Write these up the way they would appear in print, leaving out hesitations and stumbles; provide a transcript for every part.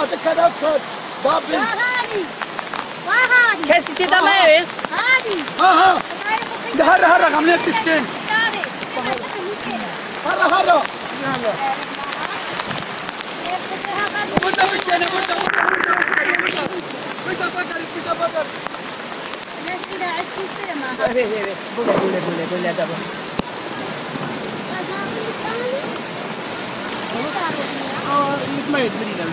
هذا كذا كذا بابي کسی تیدا میه؟ ها ده هر رقم نتستين هر بودا بشتني بودا بدر بوله دابا يتميز بريدة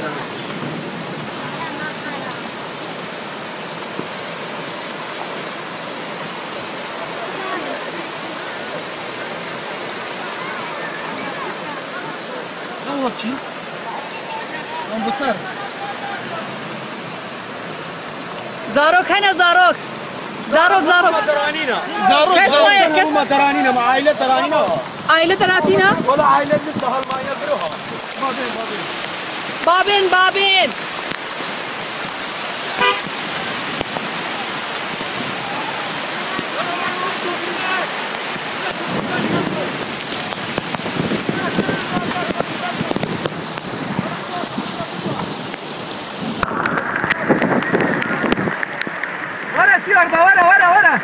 والله شيء من بصر زاروك هنا زاروك زاروك ما ترانينا مع عائلة ترانينا عائلة تراتينا ولا عائلة مثل هالماء يدروها بابين ورا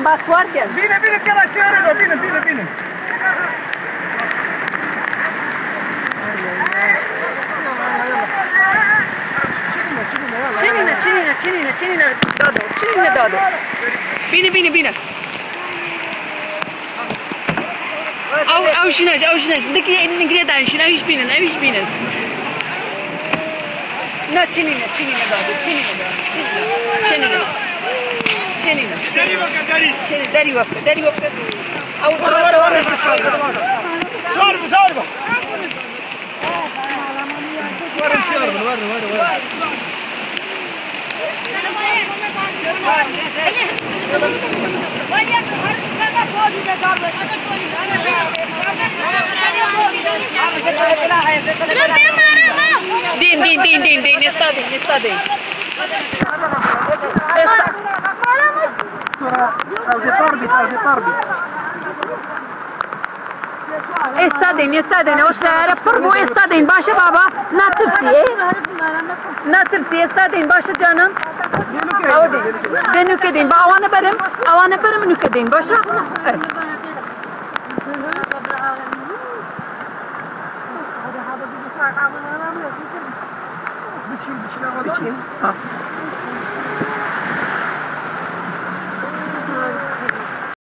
باسواركن بينا كلا شارع بينا چینینا دادو بينا او شناج دكي نقدر دانشين ايش بينا لا چینینا دادو چینینا داري وقت او شارب دين استادين استادين وش فربو استادين باشا بابا ناترسي استادين باشا جانم بنوكدين با اوانه برم نوكدين باشا بشيل